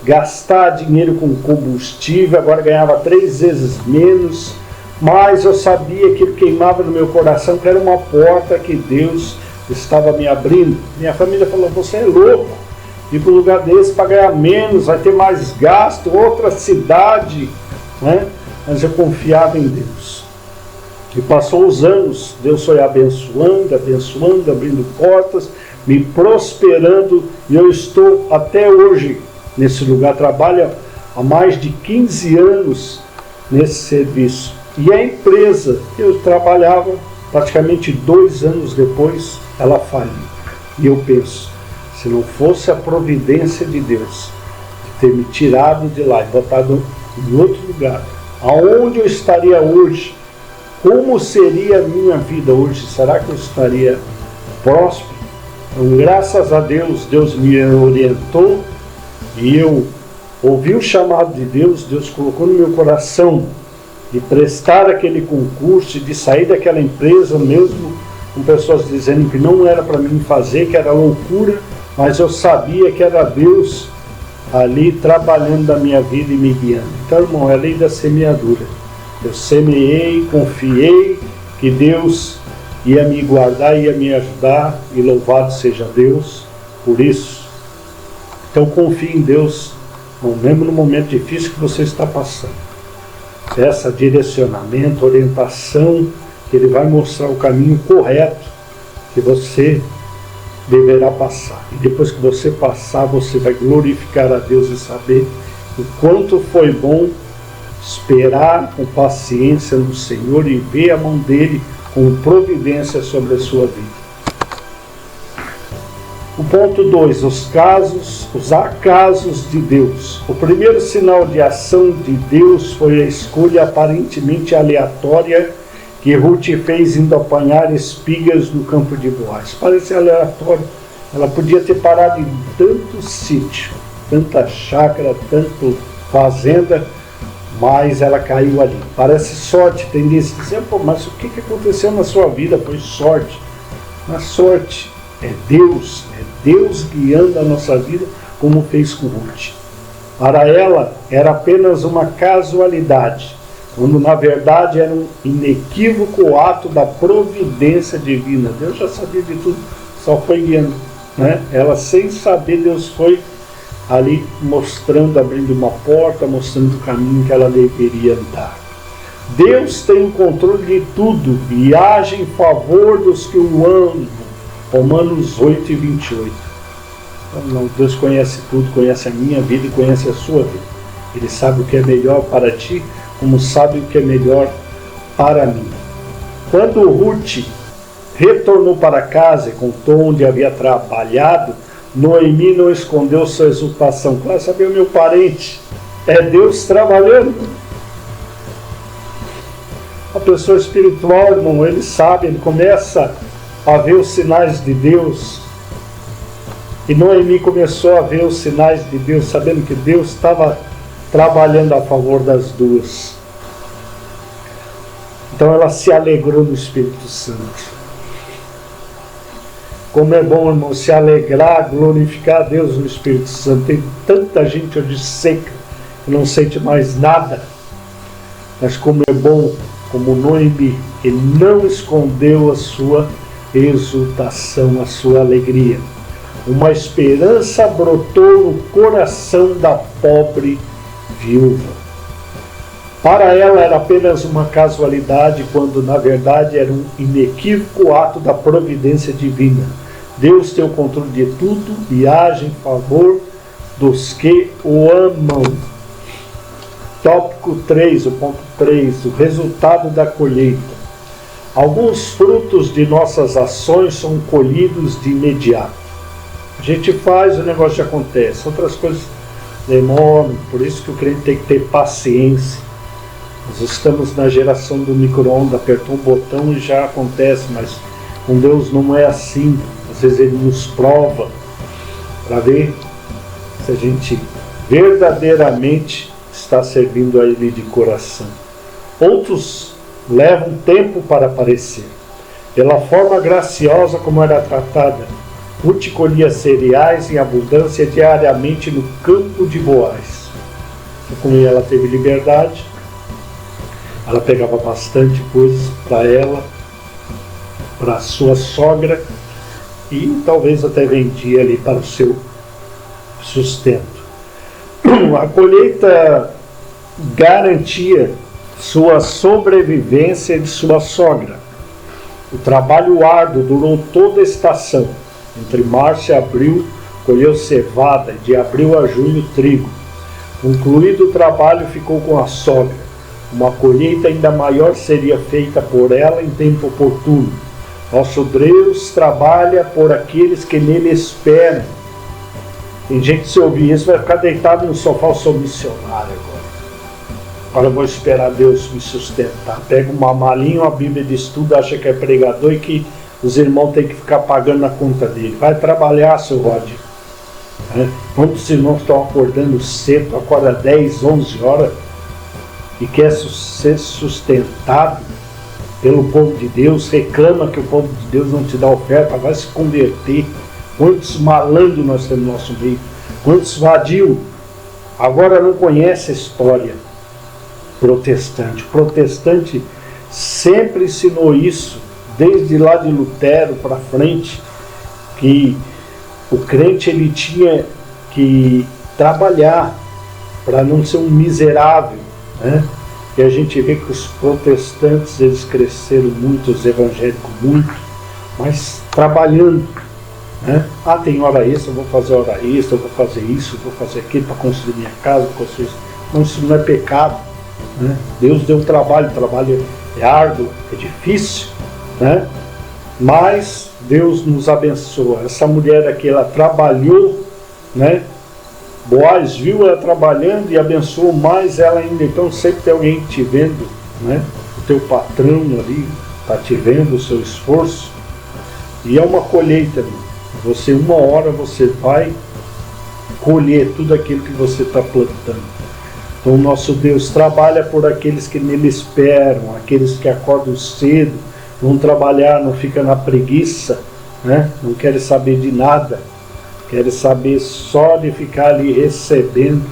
gastar dinheiro com combustível, agora ganhava 3 vezes menos, mas eu sabia que queimava no meu coração que era uma porta que Deus estava me abrindo. Minha família falou: você é louco, ir para um lugar desse para ganhar menos, vai ter mais gasto, outra cidade, né? Mas eu confiava em Deus. E passou os anos, Deus foi abençoando, abrindo portas, me prosperando, e eu estou até hoje nesse lugar. Trabalho há mais de 15 anos nesse serviço. E a empresa que eu trabalhava, praticamente 2 anos depois, ela faliu. E eu penso, se não fosse a providência de Deus, de ter me tirado de lá e botado em outro lugar, aonde eu estaria hoje? Como seria a minha vida hoje? Será que eu estaria próspero? Então, graças a Deus, Deus me orientou e eu ouvi o chamado de Deus. Deus colocou no meu coração de prestar aquele concurso, de sair daquela empresa, mesmo com pessoas dizendo que não era para mim fazer, que era loucura, mas eu sabia que era Deus ali trabalhando na minha vida e me guiando. Então, irmão, é a lei da semeadura. Eu semeei, confiei que Deus ia me guardar, ia me ajudar, e louvado seja Deus por isso. Então confie em Deus, mesmo no momento difícil que você está passando. Peça direcionamento, orientação, que Ele vai mostrar o caminho correto que você deverá passar. E depois que você passar, você vai glorificar a Deus e saber o quanto foi bom esperar com paciência no Senhor e ver a mão dele com providência sobre a sua vida. O ponto 2, os acasos de Deus. O primeiro sinal de ação de Deus foi a escolha aparentemente aleatória que Ruth fez indo apanhar espigas no campo de Boaz. Parece aleatório. Ela podia ter parado em tanto sítio, tanta chácara, tanto fazenda, mas ela caiu ali. Parece sorte. Tem gente que diz: pô, mas o que aconteceu na sua vida? Foi sorte. Na sorte é Deus guiando a nossa vida, como fez com Ruth. Para ela era apenas uma casualidade, quando na verdade era um inequívoco ato da providência divina. Deus já sabia de tudo, só foi guiando, né? Ela, sem saber, Deus foi ali mostrando, abrindo uma porta, mostrando o caminho que ela deveria andar. Deus tem o controle de tudo e age em favor dos que o amam. Romanos 8:28. Então, Deus conhece tudo, conhece a minha vida e conhece a sua vida. Ele sabe o que é melhor para ti, como sabe o que é melhor para mim. Quando Ruth retornou para casa e contou onde havia trabalhado, Noemi não escondeu sua exultação. Claro, sabe, o meu parente, é Deus trabalhando. A pessoa espiritual, irmão, ele sabe, ele começa a ver os sinais de Deus. E Noemi começou a ver os sinais de Deus, sabendo que Deus estava trabalhando a favor das duas. Então ela se alegrou no Espírito Santo. Como é bom, irmão, se alegrar, glorificar a Deus no Espírito Santo. Tem tanta gente hoje seca, que não sente mais nada. Mas como é bom, como Noemi, ele não escondeu a sua exultação, a sua alegria. Uma esperança brotou no coração da pobre viúva. Para ela era apenas uma casualidade, quando na verdade era um inequívoco ato da providência divina. Deus tem o controle de tudo e age em favor dos que o amam. Tópico 3, o ponto 3, o resultado da colheita. Alguns frutos de nossas ações são colhidos de imediato. A gente faz, o negócio já acontece. Outras coisas demoram, por isso que o crente tem que ter paciência. Nós estamos na geração do micro-ondas, apertou um botão e já acontece, mas com Deus não é assim. Às vezes Ele nos prova para ver se a gente verdadeiramente está servindo a Ele de coração. Outros levam tempo para aparecer. Pela forma graciosa como era tratada, Ruth colhia cereais em abundância diariamente no campo de Boaz. Como ela teve liberdade, ela pegava bastante coisas para ela, para sua sogra, e talvez até vendia ali para o seu sustento. A colheita garantia sua sobrevivência de sua sogra. O trabalho árduo durou toda a estação. Entre março e abril, colheu cevada, e de abril a junho, trigo. Concluído o trabalho, ficou com a sogra. Uma colheita ainda maior seria feita por ela em tempo oportuno. Nosso Deus trabalha por aqueles que nele esperam. Tem gente que se ouvir isso vai ficar deitado no sofá. Eu sou missionário agora eu vou esperar Deus me sustentar. Pega uma malinha, uma Bíblia de estudo, acha que é pregador e que os irmãos têm que ficar pagando a conta dele. Vai trabalhar, seu Rod. Quantos irmãos estão acordando cedo, acorda 10, 11 horas e quer ser sustentado pelo povo de Deus, reclama que o povo de Deus não te dá oferta, vai se converter. Quantos malandros nós temos no nosso meio, quantos vadios. Agora não conhece a história protestante. O protestante sempre ensinou isso, desde lá de Lutero para frente, que o crente ele tinha que trabalhar para não ser um miserável, né? E a gente vê que os protestantes eles cresceram muito, os evangélicos muito, mas trabalhando, né? Tem hora extra, eu vou fazer hora extra, eu vou fazer isso, eu vou fazer aquilo para construir minha casa, para construir isso. Não, isso não é pecado, né? Deus deu trabalho, o trabalho é árduo, é difícil, né? Mas Deus nos abençoa. Essa mulher aqui, ela trabalhou, né? Boaz viu ela trabalhando e abençoou mais ela ainda. Então sempre tem alguém te vendo, né? O teu patrão ali está te vendo o seu esforço. E é uma colheita, você uma hora você vai colher tudo aquilo que você está plantando. Então o nosso Deus trabalha por aqueles que nele esperam, aqueles que acordam cedo, vão trabalhar, não fica na preguiça, né? Não querem saber de nada, querem saber só de ficar ali recebendo,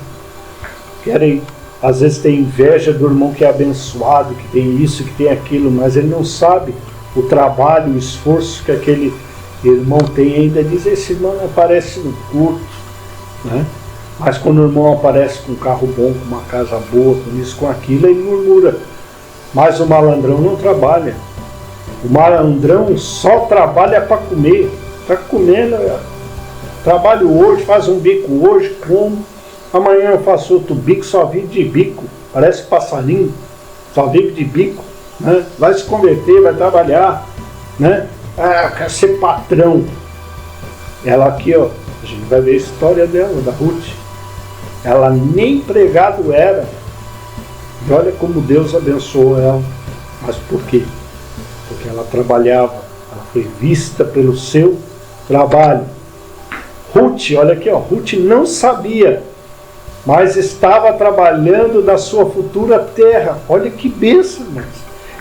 querem, às vezes tem inveja do irmão que é abençoado, que tem isso, que tem aquilo, mas ele não sabe o trabalho, o esforço que aquele irmão tem. Ainda diz, esse irmão aparece no culto, né? Mas quando o irmão aparece com um carro bom, com uma casa boa, com isso, com aquilo, ele murmura. Mas o malandrão não trabalha. O malandrão só trabalha para comer. Está comendo, trabalho hoje, faz um bico hoje, como. Amanhã eu faço outro bico, só vive de bico. Parece passarinho, só vive de bico, né? Vai se converter, vai trabalhar, né? Quer ser patrão. Ela aqui, ó, a gente vai ver a história dela, da Ruth. Ela nem empregado era. E olha como Deus abençoou ela. Mas por quê? Porque ela trabalhava, ela foi vista pelo seu trabalho. Ruth, olha aqui, ó, Ruth não sabia, mas estava trabalhando na sua futura terra. Olha que bênção, mas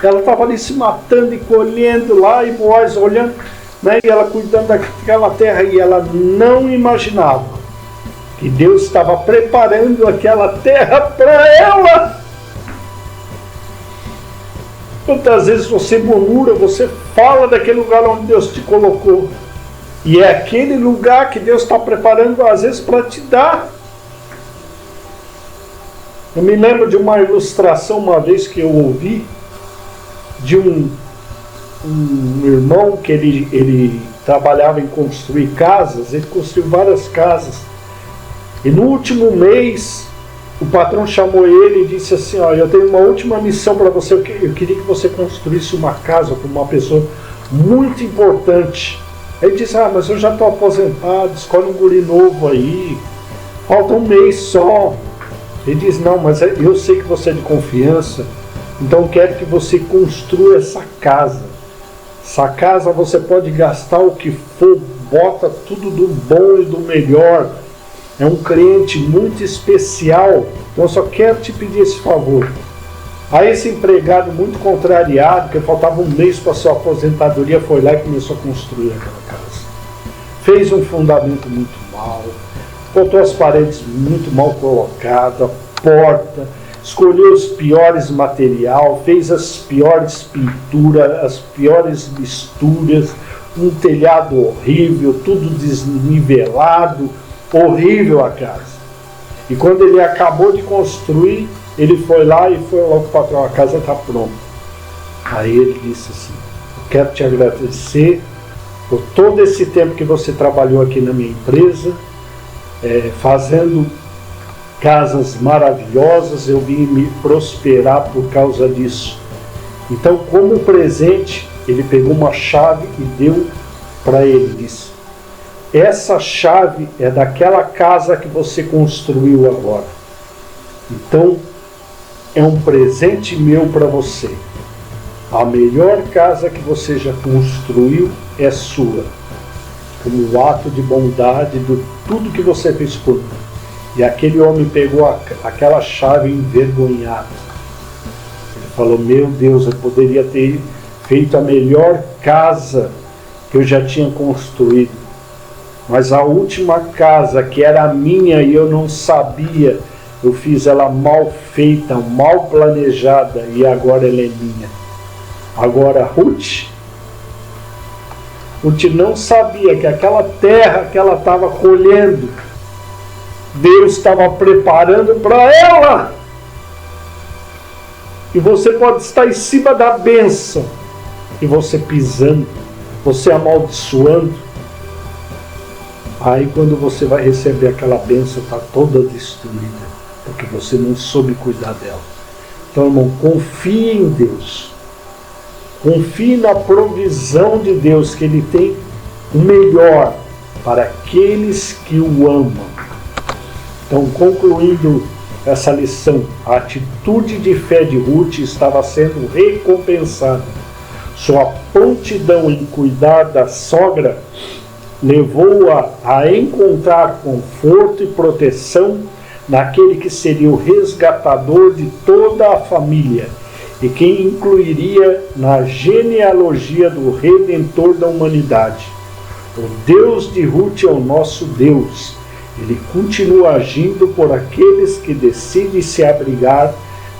ela estava ali se matando e colhendo lá, e Boaz olhando, né, e ela cuidando daquela terra, e ela não imaginava que Deus estava preparando aquela terra para ela. Quantas vezes você murmura, você fala daquele lugar onde Deus te colocou, e é aquele lugar que Deus está preparando às vezes para te dar. Eu me lembro de uma ilustração uma vez que eu ouvi de um irmão que ele trabalhava em construir casas. Ele construiu várias casas, e no último mês o patrão chamou ele e disse assim, ó, eu tenho uma última missão para você, eu queria que você construísse uma casa para uma pessoa muito importante. Ele disse, mas eu já estou aposentado, escolhe um guri novo aí, falta um mês só. Ele diz, não, mas eu sei que você é de confiança, então eu quero que você construa essa casa. Essa casa você pode gastar o que for, bota tudo do bom e do melhor. É um cliente muito especial, então eu só quero te pedir esse favor. Aí esse empregado muito contrariado, que faltava um mês para sua aposentadoria, foi lá e começou a construir aquela casa. fez um fundamento muito mal, botou as paredes muito mal colocadas, a porta, escolheu os piores materiais, fez as piores pinturas, as piores misturas, um telhado horrível, tudo desnivelado, horrível a casa. E quando ele acabou de construir, ele foi lá e foi logo para o patrão: a casa está pronta. Aí ele disse assim: eu quero te agradecer por todo esse tempo que você trabalhou aqui na minha empresa, fazendo casas maravilhosas, eu vim me prosperar por causa disso. Então, como presente, ele pegou uma chave e deu para ele, disse: essa chave é daquela casa que você construiu agora. Então, é um presente meu para você. A melhor casa que você já construiu é sua, como um ato de bondade de tudo que você fez por mim. E aquele homem pegou aquela chave envergonhado. Ele falou: meu Deus, eu poderia ter feito a melhor casa que eu já tinha construído, mas a última casa, que era minha e eu não sabia, eu fiz ela mal feita, mal planejada, e agora ela é minha. Agora Ruth não sabia que aquela terra que ela estava colhendo, Deus estava preparando para ela. E você pode estar em cima da bênção, e você pisando, você amaldiçoando. Aí quando você vai receber aquela bênção, está toda destruída, porque você não soube cuidar dela. Então, irmão, confie em Deus. Confie na provisão de Deus, que Ele tem o melhor para aqueles que o amam. Então, concluindo essa lição, a atitude de fé de Ruth estava sendo recompensada. Sua prontidão em cuidar da sogra levou-a a encontrar conforto e proteção naquele que seria o resgatador de toda a família e que incluiria na genealogia do Redentor da humanidade. O Deus de Ruth é o nosso Deus. Ele continua agindo por aqueles que decidem se abrigar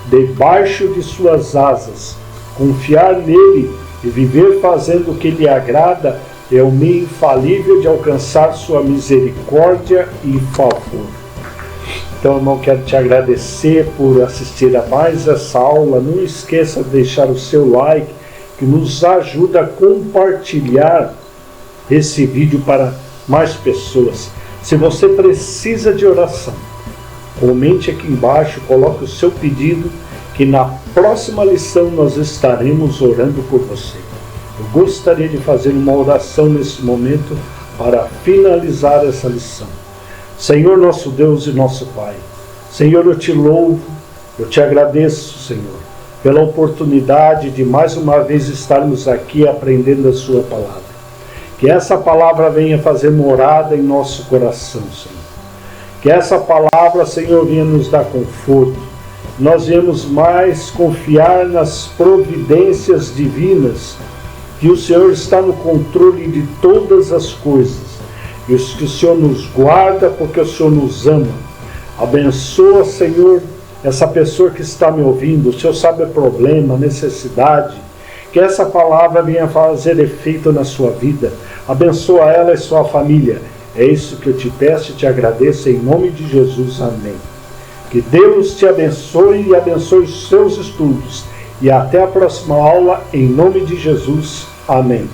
debaixo de suas asas. Confiar nele e viver fazendo o que lhe agrada é o meio infalível de alcançar sua misericórdia e favor. Então, irmão, quero te agradecer por assistir a mais essa aula. Não esqueça de deixar o seu like, que nos ajuda a compartilhar esse vídeo para mais pessoas. Se você precisa de oração, comente aqui embaixo, coloque o seu pedido, que na próxima lição nós estaremos orando por você. Eu gostaria de fazer uma oração nesse momento para finalizar essa lição. Senhor, nosso Deus e nosso Pai, Senhor, eu te louvo, eu te agradeço, Senhor, pela oportunidade de mais uma vez estarmos aqui aprendendo a sua palavra. Que essa palavra venha fazer morada em nosso coração, Senhor. Que essa palavra, Senhor, venha nos dar conforto. Nós venhamos mais confiar nas providências divinas, que o Senhor está no controle de todas as coisas, e que o Senhor nos guarda porque o Senhor nos ama. Abençoa, Senhor, essa pessoa que está me ouvindo. O Senhor sabe o problema, a necessidade. Que essa palavra venha fazer efeito na sua vida. Abençoa ela e sua família. É isso que eu te peço e te agradeço em nome de Jesus. Amém. Que Deus te abençoe e abençoe os seus estudos. E até a próxima aula, em nome de Jesus. Amém.